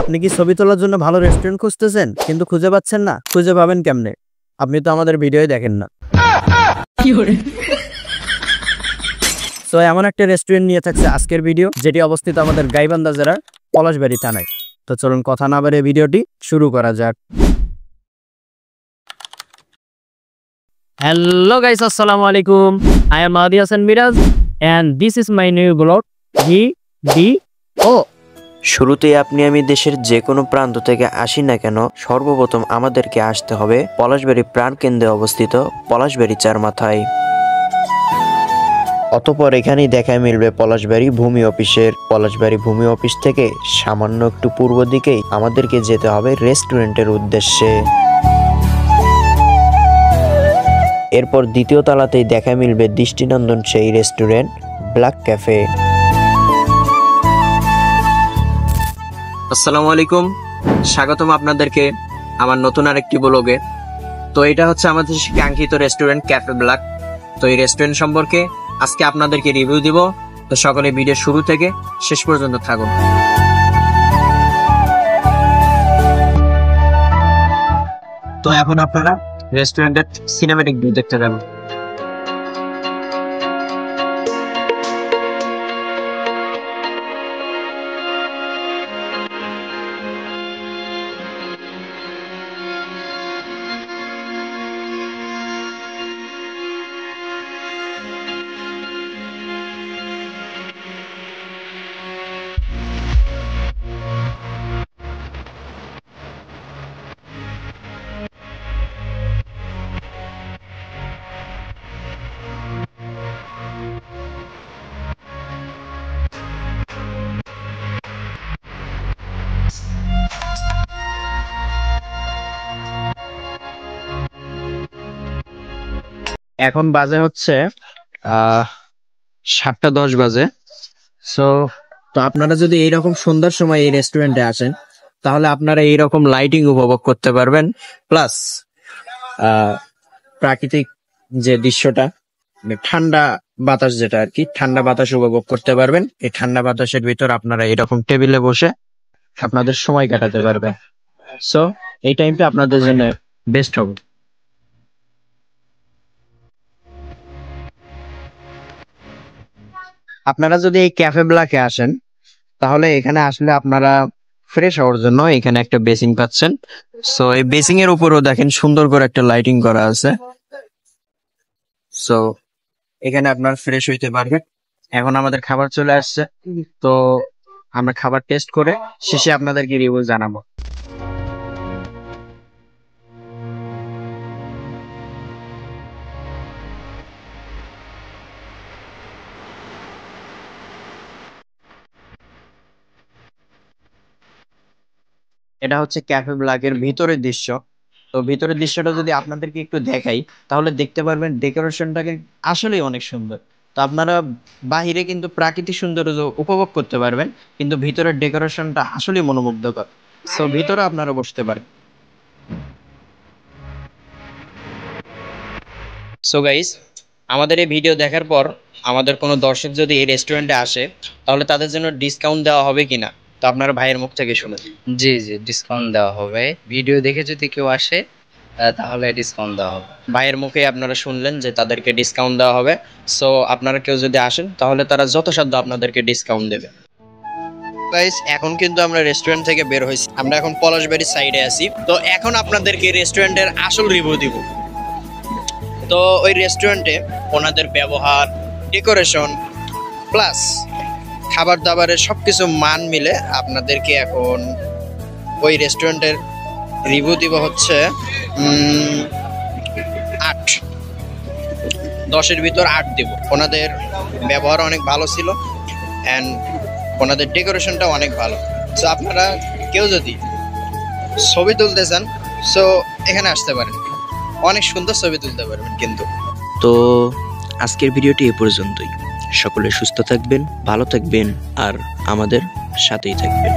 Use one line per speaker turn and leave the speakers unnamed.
আপনি কি ছবি তোলার জন্য ভালো রেস্টুরেন্ট খুঁজতেছেন কিন্তু খুঁজে পাচ্ছেন না? খুঁজে পাবেন কেমনে? আপনি তো আমাদের ভিডিওই দেখেন না। সো এমন একটা রেস্টুরেন্ট নিয়ে থাকছে আজকের ভিডিও, যেটি অবস্থিত আমাদের গাইবান্ধা জেলার পলাশবাড়ি থানায়। তো চলুন কথা না বাড়িয়ে ভিডিওটি শুরু করা যাক। Hello guys, assalamu alaikum. I am Mahdi Hassan Miraz and this is my new vlog VDO.
শুরুতেই আমি দেশের যে কোনো প্রান্ত থেকে আসি না কেন, সর্বপ্রথম আমাদেরকে আসতে হবে পলাশবাড়ি প্রাণকেন্দ্রে অবস্থিত পলাশবাড়ি চার মাথায়। অতঃপর এখানেই দেখা মিলবে পলাশবাড়ি ভূমি অফিসের। পলাশবাড়ি ভূমি অফিস থেকে সামান্য একটু পূর্ব দিকেই আমাদেরকে যেতে হবে রেস্টুরেন্টের উদ্দেশ্যে। এরপর দ্বিতীয় তলাতেই দেখা মিলবে দৃষ্টিনন্দন সেই রেস্টুরেন্ট ব্ল্যাক ক্যাফে।
আসসালামু আলাইকুম, স্বাগতম আপনাদেরকে আমার নতুন আরেকটি ব্লগে। তো এটা হচ্ছে আমাদের কাঙ্ক্ষিত রেস্টুরেন্ট ক্যাফে ব্ল্যাক। তো এই রেস্টুরেন্ট সম্পর্কে আজকে আপনাদেরকে রিভিউ দিব। তো সকলে ভিডিও শুরু থেকে শেষ পর্যন্ত থাকুন। তো এখন আপনারা রেস্টুরেন্টের সিনেমেটিক ভিউ দেখতে যাবেন। এখন বাজে হচ্ছে 7:10 বাজে। তো আপনারা যদি এইরকম সন্ধ্যার সময় এই রেস্টুরেন্টে আসেন, তাহলে আপনারা এইরকম লাইটিং উপভোগ করতে পারবেন, প্লাস প্রাকৃতিক যে দৃশ্যটা, ঠান্ডা বাতাস যেটা আর কি, ঠান্ডা বাতাস উপভোগ করতে পারবেন। এই ঠান্ডা বাতাসের ভিতর আপনারা এরকম টেবিলে বসে আপনাদের সময় কাটাতে পারবেন। সো এই টাইমটা আপনাদের জন্য বেস্ট হবে। আপনারা যদি এই ক্যাফে ব্ল্যাকে আসেন, তাহলে এখানে আসলে আপনারা ফ্রেশ হওয়ার জন্য এখানে একটা বেসিন পাচ্ছেন। সো এই বেসিং এর উপরও দেখেন সুন্দর করে একটা লাইটিং করা আছে। সো এখানে আপনারা ফ্রেশ হইতে পারবেন। এখন আমাদের খাবার চলে আসছে, তো আমরা খাবার টেস্ট করে শেষে আপনাদেরকে রিভিউ জানাবো। এটা হচ্ছে ক্যাফে ব্ল্যাকের ভিতরের দৃশ্য। তো ভিতরের দৃশ্যটা যদি আপনাদেরকে একটু দেখাই, তাহলে দেখতে পারবেন ডেকোরেশনটাকে আসলেই অনেক সুন্দর। তো আপনারা বাহিরে কিন্তু প্রাকৃতিক সৌন্দর্য উপভোগ করতে পারবেন, কিন্তু ভিতরের ডেকোরেশনটা আসলেই মনোমুগ্ধকর। সো ভিতরে আপনারা বসতে পারেন। সো গাইস, আমাদের এই ভিডিও দেখার পর আমাদের কোনো দর্শক যদি এই রেস্টুরেন্টে আসে, তাহলে তাদের জন্য ডিসকাউন্ট দেওয়া হবে কিনা, তো আপনারা ভাইয়ের মুখ থেকে শুনুন।
জি ডিসকাউন্ট দেওয়া হবে। ভিডিও দেখে যদি কেউ আসে তাহলে ডিসকাউন্ট দেওয়া হবে।
ভাইয়ের মুখে আপনারা শুনলেন যে তাদেরকে ডিসকাউন্ট দেওয়া হবে। সো আপনারা কেউ যদি আসেন, তাহলে তারা যথাসাধ্য আপনাদেরকে ডিসকাউন্ট দেবে। গাইস, এখন কিন্তু আমরা রেস্টুরেন্ট থেকে বের হয়েছি, আমরা এখন পলাশবাড়ির সাইডে আছি। তো এখন আপনাদেরকে রেস্টুরেন্টের আসল রিভিউ দিব। তো ওই রেস্টুরেন্টে ওনাদের ব্যবহার, ডেকোরেশন প্লাস খাবার দাবারের সবকিছু মান মিলে আপনাদেরকে এখন ওই রেস্টুরেন্টের রিভিউ দিব হচ্ছে 8, 10-এর ভিতর 8 দিব। ওনাদের ব্যবহার অনেক ভালো ছিল অ্যান্ড ওনাদের ডেকোরেশনটাও অনেক ভালো। সো আপনারা কেউ যদি ছবি তুলতে চান, সো এখানে আসতে পারেন, অনেক সুন্দর ছবি তুলতে পারবেন। কিন্তু
তো আজকের ভিডিওটি এ পর্যন্তই। সকলে সুস্থ থাকবেন, ভালো থাকবেন আর আমাদের সাথেই থাকবেন।